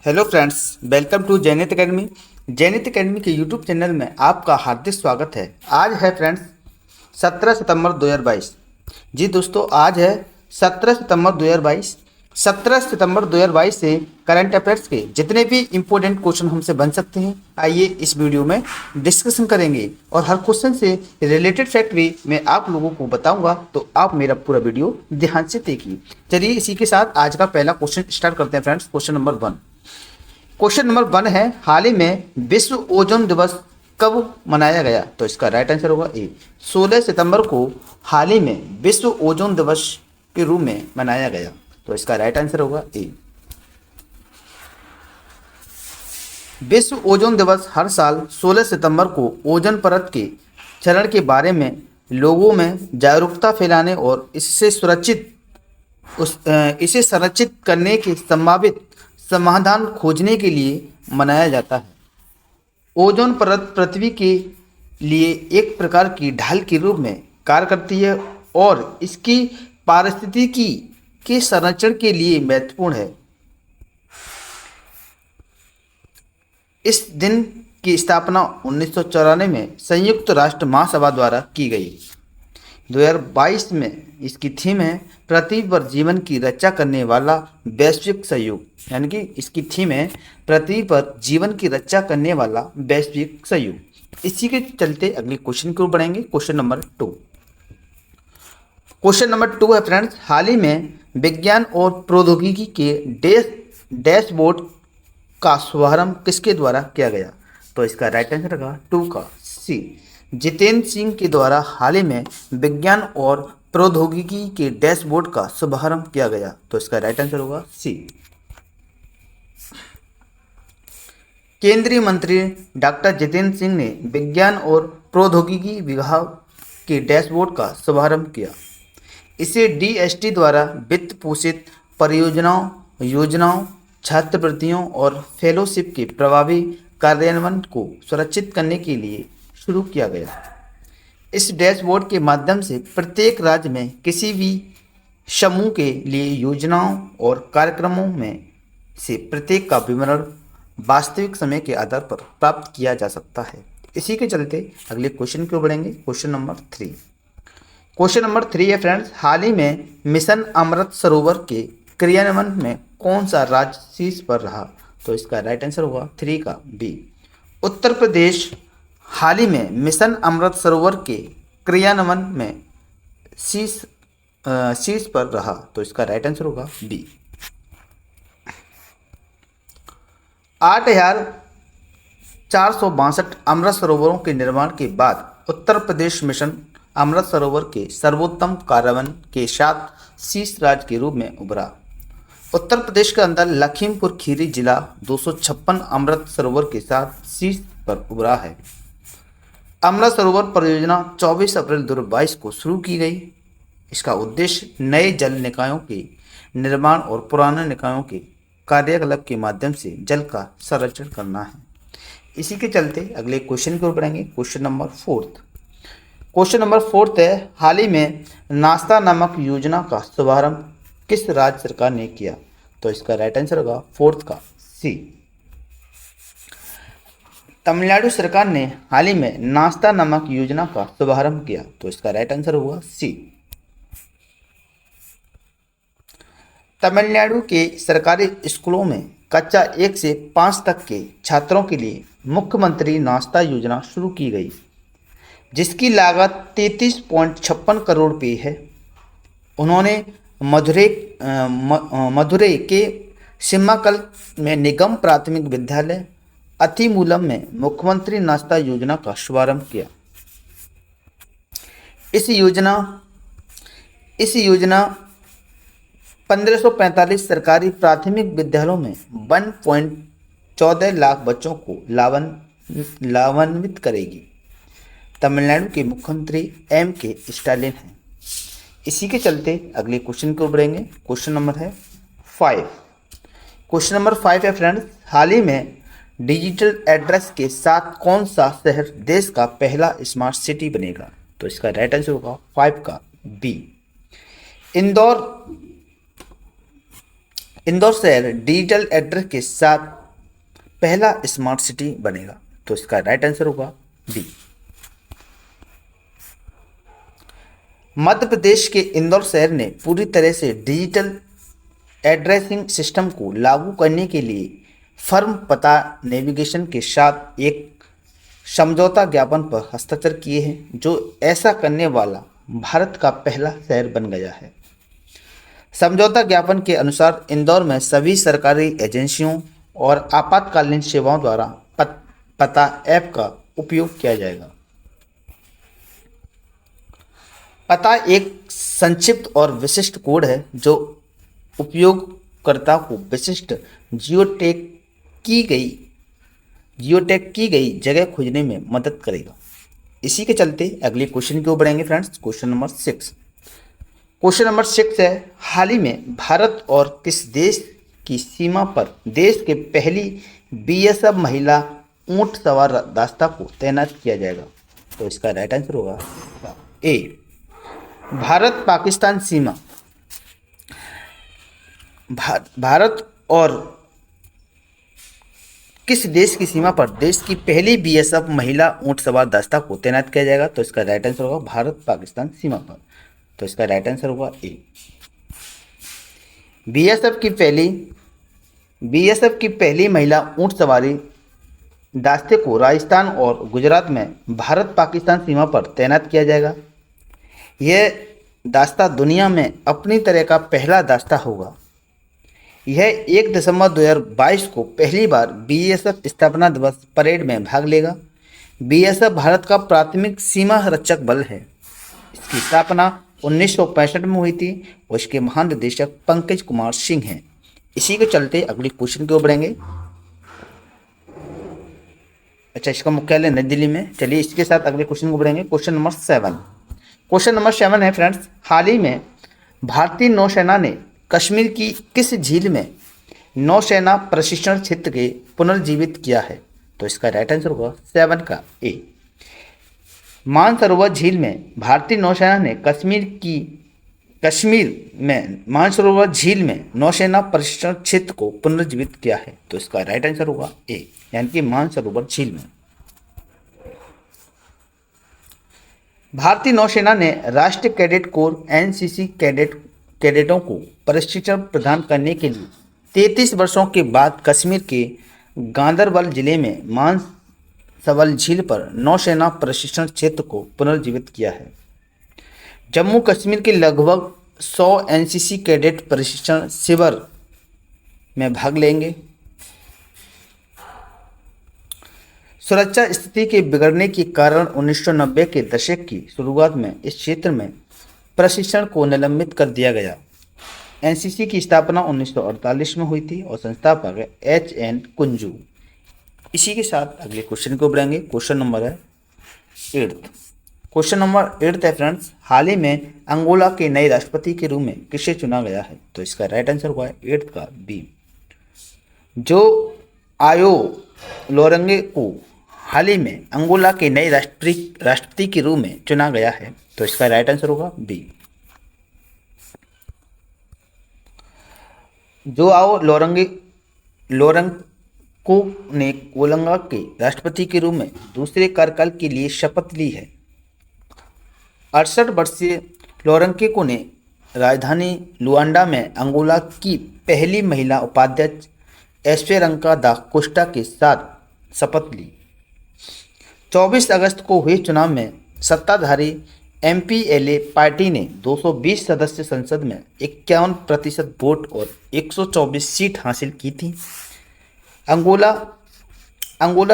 Hello friends, welcome to Jainit academy. Jainit academy के YouTube channel में आपका हार्दिक स्वागत है। आज है फ्रेंड्स 17 सितंबर 2022। जी दोस्तों, आज है 17 सितंबर 2022। 17 सितंबर 2022 से करंट अफेयर्स के जितने भी इम्पोर्टेंट क्वेश्चन हमसे बन सकते हैं, आइए इस वीडियो में डिस्कशन करेंगे और हर क्वेश्चन से रिलेटेड फैक्ट भी मैं आप लोगों को बताऊंगा, तो आप मेरा पूरा वीडियो ध्यान से देखिए। चलिए इसी के साथ आज का पहला क्वेश्चन स्टार्ट करते हैं friends. Question number 1। Question number 1 है, हाल ही में विश्व ओजोन दिवस कब मनाया गया? तो इसका राइट आंसर होगा ए, 16 सितंबर को हाल ही में विश्व ओजोन दिवस के रूप में मनाया गया। तो इसका राइट आंसर होगा ए। विश्व ओजोन दिवस हर साल 16 सितंबर को ओजोन परत के क्षरण के बारे में लोगों में जागरूकता फैलाने और इसे संरक्षित करने के संभावित समाधान खोजने के लिए मनाया जाता है। ओजोन परत पृथ्वी के लिए एक प्रकार की ढाल के रूप में कार्य करती है और इसकी पारिस्थितिकी के संरक्षण के लिए महत्वपूर्ण है। इस दिन की स्थापना 1994 में संयुक्त राष्ट्र महासभा द्वारा की गई। 2022 में इसकी थीम है, पृथ्वी पर जीवन की रक्षा करने वाला वैश्विक सहयोग। यानी कि इसकी थीम है, पृथ्वी पर जीवन की रक्षा करने वाला वैश्विक सहयोग। इसी के चलते अगले क्वेश्चन की ओर बढ़ेंगे। Question number 2। क्वेश्चन नंबर 2 है फ्रेंड्स, हाल ही में विज्ञान और प्रौद्योगिकी के डैशबोर्ड का शुभारंभ किसके द्वारा किया गया? तो इसका राइट आंसर होगा 2 का सी, जितेंद्र सिंह के द्वारा हाल ही में विज्ञान और प्रौद्योगिकी के डैशबोर्ड का शुभारंभ किया गया। तो इसका राइट आंसर होगा सी। केंद्रीय मंत्री डॉक्टर जितेंद्र सिंह ने विज्ञान और प्रौद्योगिकी विभाग के डैशबोर्ड का शुभारंभ किया। इसे डीएसटी द्वारा वित्त पोषित परियोजनाओं, योजनाओं, छात्रवृत्तियों और फेलोशिप के प्रभावी कार्यान्वयन को सुरक्षित करने के लिए शुरू किया गया। इस डैशबोर्ड के माध्यम से प्रत्येक राज्य में किसी भी समूह के लिए योजनाओं और कार्यक्रमों में से प्रत्येक का विवरण वास्तविक समय के आधार पर प्राप्त किया जा सकता है। इसी के चलते अगले क्वेश्चन की ओर बढ़ेंगे। Question number 3। क्वेश्चन नंबर 3 है फ्रेंड्स, हाल ही में मिशन अमृत सरोवर के क्रियान्वयन में कौन सा राज्य शीर्ष पर रहा? तो इसका राइट आंसर होगा 3 का बी, उत्तर प्रदेश हाल ही में मिशन अमृत सरोवर के क्रियान्वयन में शीर्ष पर रहा। तो इसका राइट आंसर होगा बी। 8,462 अमृत सरोवरों के निर्माण के बाद उत्तर प्रदेश मिशन अमृत सरोवर के सर्वोत्तम कार्यान्वयन के साथ शीर्ष राज्य के रूप में उभरा। उत्तर प्रदेश के अंदर लखीमपुर खीरी जिला 256 अमृत सरोवर के साथ शीर्ष पर उभरा है। अमृत सरोवर परियोजना 24 अप्रैल 2022 को शुरू की गई। इसका उद्देश्य नए जल निकायों के निर्माण और पुराने निकायों के कार्यकलाप के माध्यम से जल का संरक्षण करना है। इसी के चलते अगले क्वेश्चन की ओर बढ़ेंगे। Question number 4। क्वेश्चन नंबर 4 है, हाल ही में नाश्ता नामक योजना का शुभारंभ किस राज्य सरकार ने किया? तो इसका राइट आंसर होगा 4 का सी, तमिलनाडु सरकार ने हाल ही में नाश्ता नामक योजना का शुभारंभ किया। तो इसका राइट आंसर होगा सी। तमिलनाडु के सरकारी स्कूलों में कक्षा 1 से 5 तक के छात्रों के लिए मुख्यमंत्री नाश्ता योजना शुरू की गई, जिसकी लागत 33.56 करोड़ रुपये है। उन्होंने मधुरै के सिम्माकल में निगम प्राथमिक विद्यालय अतिमूलम में मुख्यमंत्री नाश्ता योजना का शुभारंभ किया। इस योजना 1545 सरकारी प्राथमिक विद्यालयों में 1.14 लाख बच्चों को लाभान्वित करेगी। तमिलनाडु के मुख्यमंत्री M.K. स्टालिन हैं। इसी के चलते अगले क्वेश्चन की ओर बढ़ेंगे। क्वेश्चन नंबर है 5। क्वेश्चन नंबर 5 है फ्रेंड्स, हाल ही में डिजिटल एड्रेस के साथ कौन सा शहर देश का पहला स्मार्ट सिटी बनेगा? तो इसका राइट आंसर होगा 5 का बी, इंदौर। इंदौर शहर डिजिटल एड्रेस के साथ पहला स्मार्ट सिटी बनेगा। तो इसका राइट आंसर होगा बी। मध्य प्रदेश के इंदौर शहर ने पूरी तरह से डिजिटल एड्रेसिंग सिस्टम को लागू करने के लिए फर्म पता नेविगेशन के साथ एक समझौता ज्ञापन पर हस्ताक्षर किए हैं, जो ऐसा करने वाला भारत का पहला शहर बन गया है। समझौता ज्ञापन के अनुसार इंदौर में सभी सरकारी एजेंसियों और आपातकालीन सेवाओं द्वारा पता ऐप का उपयोग किया जाएगा। पता एक संक्षिप्त और विशिष्ट कोड है जो उपयोगकर्ता को विशिष्ट जियोटैग की गई जगह खोजने में मदद करेगा। इसी के चलते अगले क्वेश्चन की ओर बढ़ेंगे friends. Question number 6। Question number 6 है, हाल ही में भारत और किस देश की सीमा पर देश के पहली बीएसएफ महिला ऊंट सवार दास्ता को तैनात किया जाएगा। तो इसका राइट आंसर होगा ए, भारत पाकिस्तान सीमा। भारत और किस देश की सीमा पर देश की पहली बीएसएफ महिला ऊंट सवार दास्ता को तैनात किया जाएगा। तो इसका राइट आंसर होगा भारत पाकिस्तान सीमा पर। तो इसका राइट आंसर होगा ए। बीएसएफ की पहली महिला ऊंट सवारी दास्ते को राजस्थान और गुजरात में भारत पाकिस्तान सीमा पर तैनात किया जाएगा। यह दास्ता दुनिया में अपनी तरह का पहला दास्ता होगा। यह 1 दिसंबर 2022 को पहली बार बीएसएफ स्थापना दिवस परेड में भाग लेगा। बीएसएफ भारत का प्राथमिक सीमा रक्षक बल है। इसकी स्थापना 1965 में हुई थी और इसके महानिदेशक पंकज कुमार सिंह हैं। इसी के चलते अगले क्वेश्चन की ओर बढ़ेंगे। अच्छा, इसका मुख्यालय नई दिल्ली में। चलिए इसके साथ अगले क्वेश्चन को बढ़ेंगे। Question number 7। क्वेश्चन नंबर 7 है फ्रेंड्स, हाल ही में भारतीय नौसेना ने कश्मीर की किस झील में नौसेना प्रशिक्षण क्षेत्र के पुनर्जीवित किया है। तो इसका राइट आंसर होगा 7 का ए। मानसरोवर झील में भारतीय नौसेना ने कश्मीर में मानसरोवर झील में नौसेना प्रशिक्षण क्षेत्र को पुनर्जीवित किया है। तो इसका राइट आंसर होगा ए, यानी कि मानसरोवर झील में। भारतीय नौसेना ने राष्ट्रीय कैडेट कोर एनसीसी कैडेटों को प्रशिक्षण प्रदान करने के लिए 33 वर्षों के बाद कश्मीर के गांदरबल जिले में मानसरोवर झील पर नौसेना प्रशिक्षण क्षेत्र को पुनर्जीवित किया है। जम्मू कश्मीर के लगभग 100 एनसीसी कैडेट प्रशिक्षण शिविर में भाग लेंगे। सुरक्षा स्थिति के बिगड़ने के कारण 1990 के दशक की शुरुआत में इस क्षेत्र में प्रशिक्षण को निलंबित कर दिया गया। एनसीसी की स्थापना 1948 में हुई थी और संस्थापक एच.एन. कुंजू। इसी के साथ अगले क्वेश्चन को बढ़ेंगे। क्वेश्चन नंबर है 8। क्वेश्चन नंबर 8 है फ्रेंड्स, हाल ही में अंगोला के नए राष्ट्रपति के रूप में किसे चुना गया है। तो इसका राइट आंसर हुआ है 8 का बी, जो आयो लोरंगे को हाल ही में अंगोला के नए राष्ट्रपति के रूप में चुना गया है। तो इसका राइट आंसर होगा बी। जोआओ लोरंको ने कोलंगा के राष्ट्रपति के रूप में दूसरे कार्यकाल के लिए शपथ ली है। 68 वर्षीय लोरंको ने राजधानी लुआंडा में अंगोला की पहली महिला उपाध्यक्ष एस्पेरंका दा कोस्टा के साथ शपथ ली। 24 अगस्त को हुए चुनाव में सत्ताधारी एमपीएलए पार्टी ने 220 सदस्य संसद में 51% वोट और 124 सीट हासिल की थी। अंगोला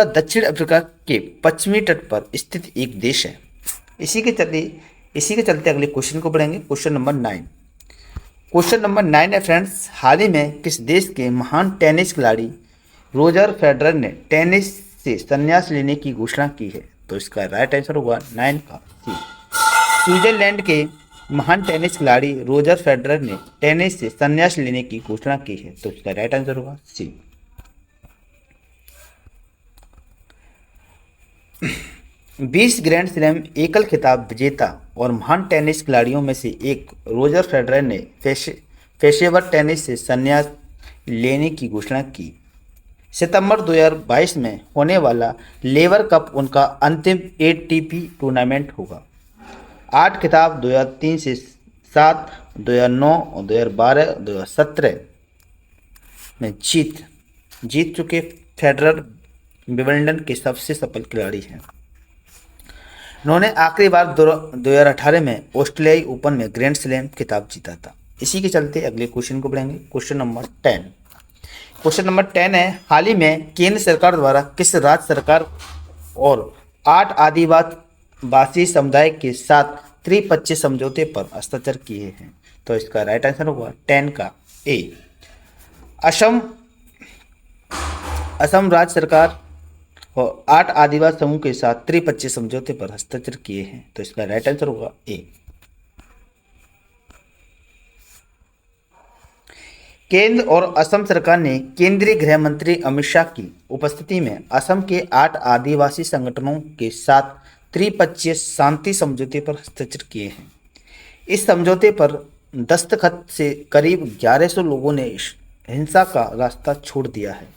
दक्षिण अफ्रीका के पश्चिमी तट पर स्थित एक देश है। इसी के चलते अगले क्वेश्चन को बढ़ेंगे। Question number 9। क्वेश्चन नंबर 9 है फ्रेंड्स, हाल ही में किस देश के महान टेनिस खिलाड़ी रोजर फेडरर ने टेनिस से संन्यास लेने की घोषणा की है। तो इसका राइट आंसर होगा 9 का सी। स्विट्जरलैंड के महान टेनिस खिलाड़ी रोजर फेडरर ने टेनिस से संन्यास लेने की घोषणा की है। तो इसका राइट आंसर होगा सी। 20 ग्रैंड स्लैम एकल खिताब विजेता और महान टेनिस खिलाड़ियों में से एक रोजर फेडरर ने पेशेवर टेनिस से संन्यास लेने की घोषणा की। सितंबर 2022 में होने वाला लेवर कप उनका अंतिम एटीपी टूर्नामेंट होगा। 8 खिताब 2003 से 7, 2009 और 2012, 2017 में जीत चुके फेडरर विंबलडन के सबसे सफल खिलाड़ी हैं। उन्होंने आखिरी बार 2018 में ऑस्ट्रेलियाई ओपन में ग्रैंड स्लैम खिताब जीता था। इसी के चलते अगले क्वेश्चन को बढ़ेंगे। क्वेश्चन नंबर 10 है, हाल ही में केंद्र सरकार द्वारा किस राज्य सरकार और 8 आदिवासी समुदाय के साथ त्रिपक्षीय समझौते पर हस्ताक्षर किए हैं? तो इसका राइट आंसर होगा 10 का ए। असम राज्य सरकार और 8 आदिवासी समूह के साथ त्रिपक्षीय समझौते पर हस्ताक्षर किए हैं। तो इसका राइट आंसर होगा ए। केंद्र और असम सरकार ने केंद्रीय गृह मंत्री अमित शाह की उपस्थिति में असम के 8 आदिवासी संगठनों के साथ त्रिपक्षीय शांति समझौते पर हस्ताक्षर किए हैं। इस समझौते पर दस्तखत से करीब 1100 लोगों ने हिंसा का रास्ता छोड़ दिया है।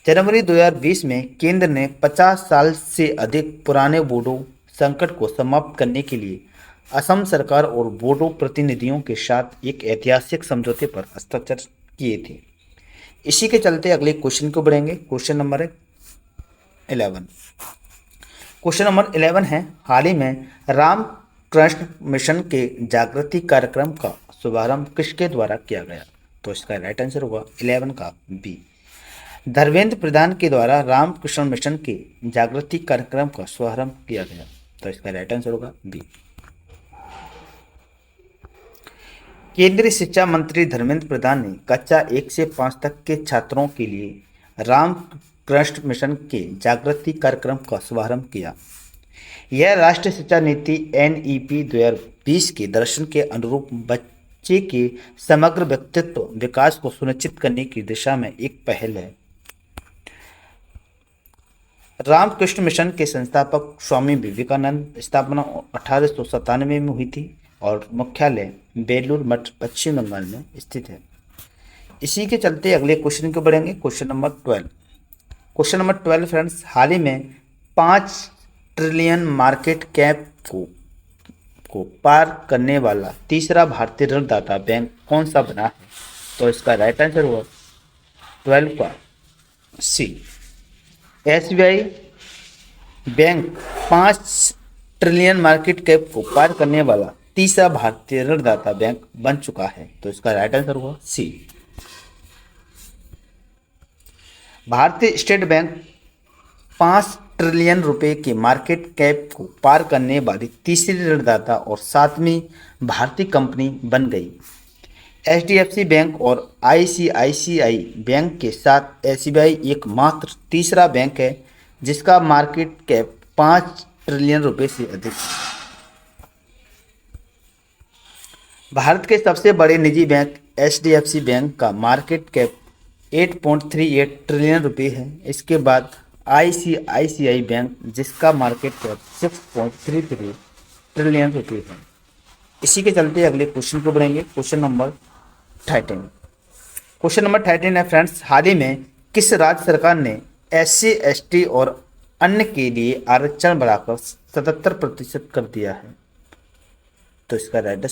जनवरी 2020 में केंद्र ने 50 साल से अधिक पुराने बोडो संकट को समाप्त करने के लिए असम सरकार और बोडो प्रतिनिधियों के साथ एक ऐतिहासिक समझौते पर हस्ताक्षर किए थे। इसी के चलते अगले क्वेश्चन को बढ़ेंगे। Question number 11। क्वेश्चन नंबर 11 है, हाल ही में रामकृष्ण मिशन के जागृति कार्यक्रम का शुभारंभ किसके द्वारा किया गया? तो इसका राइट आंसर होगा 11 का बी। धर्मेंद्र प्रधान के द्वारा रामकृष्ण मिशन के जागृति कार्यक्रम का शुभारंभ किया गया। तो इसका राइट आंसर होगा बी। केंद्रीय शिक्षा मंत्री धर्मेंद्र प्रधान ने कक्षा 1 से 5 तक के छात्रों के लिए रामकृष्ण मिशन के जागृति कार्यक्रम का शुभारंभ किया। यह राष्ट्रीय शिक्षा नीति NEP 2020 के दर्शन के अनुरूप बच्चे के समग्र व्यक्तित्व विकास को सुनिश्चित करने की दिशा में एक पहल है। रामकृष्ण मिशन के संस्थापक स्वामी विवेकानंद स्थापना 1897 में हुई थी और मुख्यालय बेलूर मठ पश्चिम बंगाल में स्थित है। इसी के चलते अगले क्वेश्चन को बढ़ेंगे। Question number 12। Question number 12 friends, हाल ही में 5 ट्रिलियन मार्केट कैप को पार करने वाला तीसरा भारतीय ऋणदाता बैंक कौन सा बना है? तो इसका राइट आंसर होगा 12 का सी। SBI bank 5 trillion market cap को पार करने वाला तीसरा भारतीय ऋणदाता बैंक बन चुका है। तो इसका राइट आंसर होगा सी। भारतीय स्टेट बैंक 5 ट्रिलियन रुपए के मार्केट कैप को पार करने वाली तीसरी ऋणदाता और 7वीं भारतीय कंपनी बन गई। HDFC बैंक और ICICI बैंक के साथ SBI एकमात्र तीसरा बैंक है जिसका मार्केट कैप 5 ट्रिलियन रुपए से अधिक है। भारत के सबसे बड़े निजी बैंक HDFC बैंक का मार्केट कैप 8.38 ट्रिलियन रुपए है। इसके बाद ICICI बैंक जिसका मार्केट कैप 6.33 ट्रिलियन रुपए है। इसी के चलते अगले क्वेश्चन को बढ़ेंगे। Question number 13। क्वेश्चन नंबर 13 है फ्रेंड्स, हाल ही में किस राज्य सरकार ने SC ST और अन्य के लिए आरक्षण बढ़ाकर 77% कर दिया है? तो इसका राइट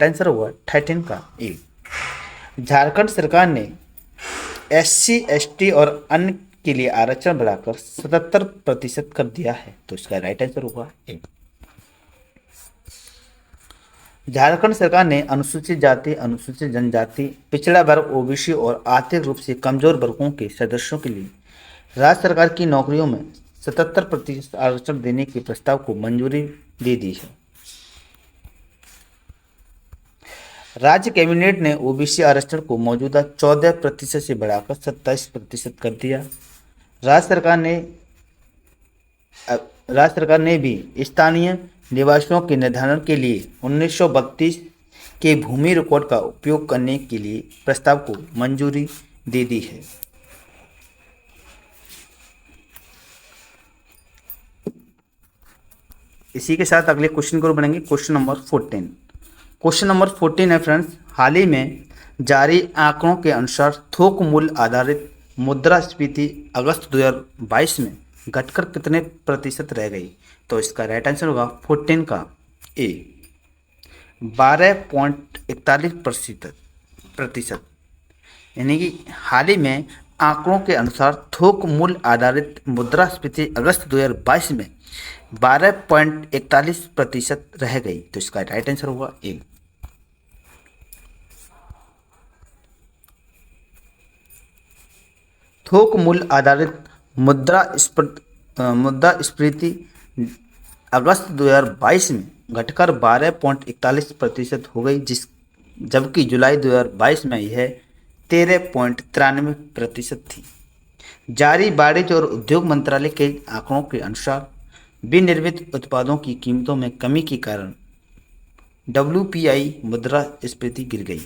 आंसर होगा 13 का ए। झारखंड सरकार ने SC ST और अन्य के लिए आरक्षण बढ़ाकर 77% कर दिया है। तो इसका राइट आंसर होगा ए। झारखंड सरकार ने अनुसूचित जाति, अनुसूचित जनजाति, पिछड़ा वर्ग, OBC और आर्थिक रूप से कमजोर वर्गों के सदस्यों के लिए राज्य सरकार की नौकरियों में 77% आरक्षण देने के प्रस्ताव को मंजूरी दे दी है। राज्य कैबिनेट ने OBC आरक्षण को मौजूदा 14% से बढ़ाकर 27% कर दिया। राज्य सरकार ने भी स्थानीय निवासियों के निर्धारण के लिए 1932 के भूमि रिकॉर्ड का उपयोग करने के लिए प्रस्ताव को मंजूरी दे दी है। इसी के साथ अगले क्वेश्चन को बढ़ेंगे। Question number 14। क्वेश्चन नंबर 14 है फ्रेंड्स, हाल ही में जारी आंकड़ों के अनुसार थोक मूल्य आधारित मुद्रास्फीति अगस्त 2022 में घटकर कितने प्रतिशत रह गई? तो इसका राइट आंसर होगा 14 का ए, 12.41%। यानी कि हाल ही में आंकड़ों के अनुसार थोक मूल्य आधारित मुद्रास्फीति अगस्त 2022 में 12.41% रह गई। तो इसका राइट आंसर होगा ए। थोक मूल्य आधारित मुद्रास्फीति अगस्त 2022 में घटकर 12.41% हो गई, जबकि जुलाई 2022 में यह 13.93% थी। जारी वाणिज्य और उद्योग मंत्रालय के आंकड़ों के अनुसार विनिर्मित उत्पादों की कीमतों में कमी के कारण WPI मुद्रास्फीति गिर गई।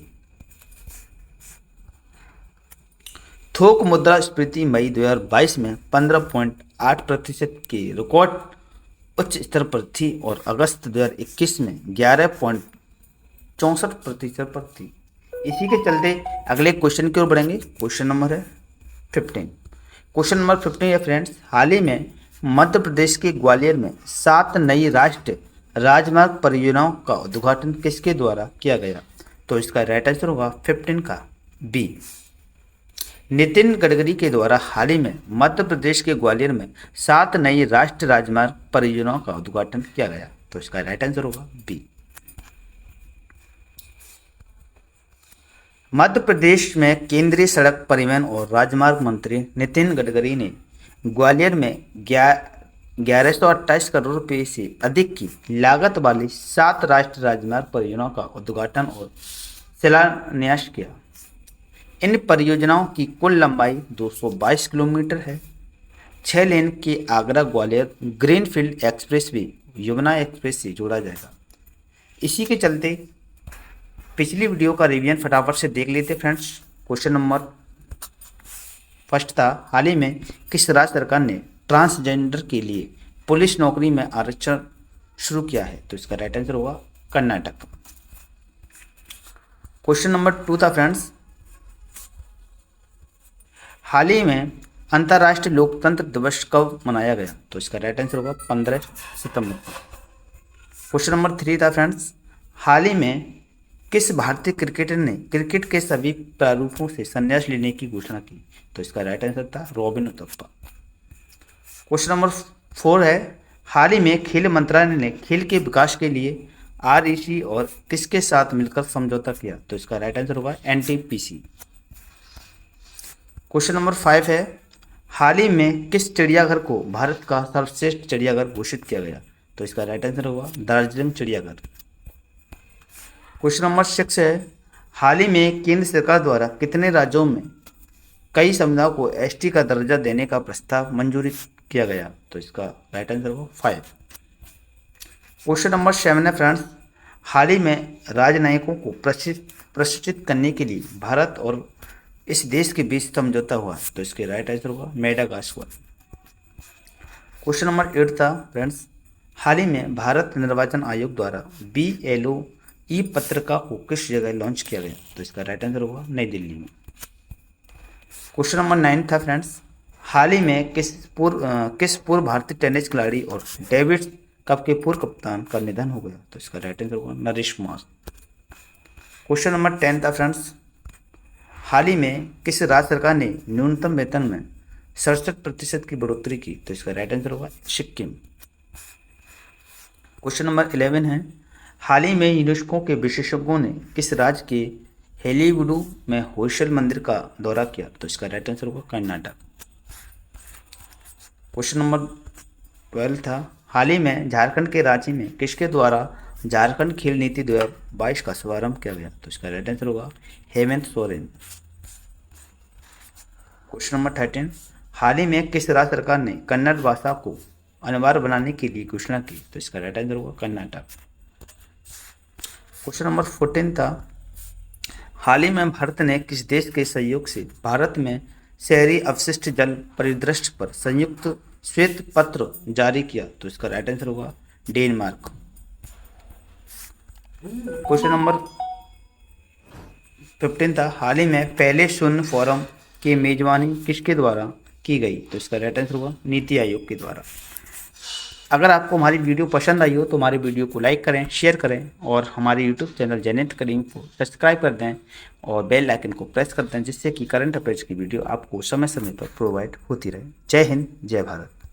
थोक मुद्रास्फीति मई 2022 में 15.8% के रिकॉर्ड उच्च स्तर पर थी और अगस्त 2021 में 11.64% पर थी। इसी के चलते अगले क्वेश्चन की ओर बढ़ेंगे। क्वेश्चन नंबर है 15। क्वेश्चन नंबर 15 है फ्रेंड्स, हाल ही में मध्य प्रदेश के ग्वालियर में 7 नई राष्ट्रीय राजमार्ग परियोजनाओं का उद्घाटन किसके द्वारा किया गया? तो इसका राइट आंसर होगा 15 का बी, नितिन गडकरी के द्वारा हाल ही में मध्य प्रदेश के ग्वालियर में 7 नई राष्ट्रीय राजमार्ग परियोजनाओं का उद्घाटन किया गया। तो इसका राइट आंसर होगा बी। मध्य प्रदेश में केंद्रीय सड़क परिवहन और राजमार्ग मंत्री नितिन गडकरी ने ग्वालियर में 1128 करोड़ रुपए से अधिक की लागत वाली 7 राष्ट्रीय राजमार्ग परियोजनाओं का उद्घाटन और शिलान्यास किया। इन परियोजनाओं की कुल लंबाई 222 किलोमीटर है। 6 लेन के आगरा ग्वालियर ग्रीनफील्ड एक्सप्रेस भी यमुना एक्सप्रेस से जोड़ा जाएगा। इसी के चलते पिछली वीडियो का रिवीजन फटाफट से देख लेते फ्रेंड्स। क्वेश्चन नंबर फर्स्ट था, हाल ही में किस राज्य सरकार ने ट्रांसजेंडर के लिए पुलिस नौकरी में आरक्षण शुरू किया है? तो इसका राइट आंसर होगा कर्नाटक। क्वेश्चन नंबर 2 था फ्रेंड्स, हाल ही में अंतर्राष्ट्रीय लोकतंत्र दिवस कब मनाया गया? तो इसका राइट आंसर होगा 15 सितंबर को। क्वेश्चन नंबर 3 था फ्रेंड्स, हाल ही में किस भारतीय क्रिकेटर ने क्रिकेट के सभी प्रारूपों से संन्यास लेने की घोषणा की? तो इसका राइट आंसर था रॉबिन उथप्पा। क्वेश्चन नंबर 4 है, हाल ही में खेल मंत्रालय ने खेल के विकास के लिए REC और किसके साथ मिलकर समझौता किया? तो इसका राइट आंसर होगा NTPC। क्वेश्चन नंबर 5 है, हाल ही में किस चिड़ियाघर को भारत का सर्वश्रेष्ठ चिड़ियाघर घोषित किया गया? तो इसका राइट आंसर होगा दार्जिलिंग चिड़ियाघर। क्वेश्चन नंबर 6 है, हाल ही में केंद्र सरकार द्वारा कितने राज्यों में कई समुदायों को ST का दर्जा देने का प्रस्ताव मंजूरी किया गया? तो इसका राइट आंसर होगा 5। क्वेश्चन नंबर 7 है फ्रेंड्स, हाल ही में राजनयिकों को प्रशिक्षित करने के लिए भारत और इस देश के बीच समझौता हुआ? तो इसके राइट आंसर होगा मेडागास्कर। क्वेश्चन नंबर 8 था फ्रेंड्स, हाल ही में भारत निर्वाचन आयोग द्वारा BLO पत्रिका को किस जगह लॉन्च किया गया? तो इसका राइट आंसर होगा नई दिल्ली में। क्वेश्चन नंबर 9 था फ्रेंड्स, हाल ही में किस पूर्व भारतीय टेनिस खिलाड़ी और डेविड कप के पूर्व कप्तान का निधन हो गया? तो इसका राइट आंसर होगा नरेश कुमार। क्वेश्चन नंबर 10 था फ्रेंड्स, हाल ही में किस राज्य सरकार ने न्यूनतम वेतन में 67% की बढ़ोतरी की? तो इसका राइट आंसर होगा सिक्किम। क्वेश्चन नंबर 11 है, हाल ही में यूनेस्को के विशेषज्ञों ने किस राज्य के हेलीवुडू में होयसल मंदिर का दौरा किया? तो इसका राइट आंसर होगा कर्नाटक। क्वेश्चन नंबर 12 था, हाल ही में झारखंड के रांची में किसके द्वारा झारखंड खेल नीति 2022 का शुभारंभ किया गया? तो इसका राइट आंसर होगा हेमंत सोरेन। क्वेश्चन नंबर 13, हाल ही में किस राज्य सरकार ने कन्नड़ भाषा को अनिवार्य बनाने के लिए घोषणा की? तो इसका राइट आंसर होगा कर्नाटक। क्वेश्चन नंबर 14 था, हाल ही में भारत ने किस देश के सहयोग से भारत में शहरी अपशिष्ट जल परिदृश्य पर संयुक्त श्वेत पत्र जारी किया? तो इसका राइट आंसर होगा डेनमार्क। क्वेश्चन नंबर 15 था, हाल ही में पहले शून्य फोरम की मेजबानी किसके द्वारा की गई? तो इसका राइट आंसर होगा नीति आयोग के द्वारा। अगर आपको हमारी वीडियो पसंद आई हो तो हमारी वीडियो को लाइक करें, शेयर करें और हमारे यूट्यूब चैनल जैनेत करीम को सब्सक्राइब कर दें और बेल आइकन को प्रेस कर दें, जिससे कि करंट अफेयर्स की वीडियो आपको समय समय पर प्रोवाइड होती रहे। जय हिंद, जय भारत।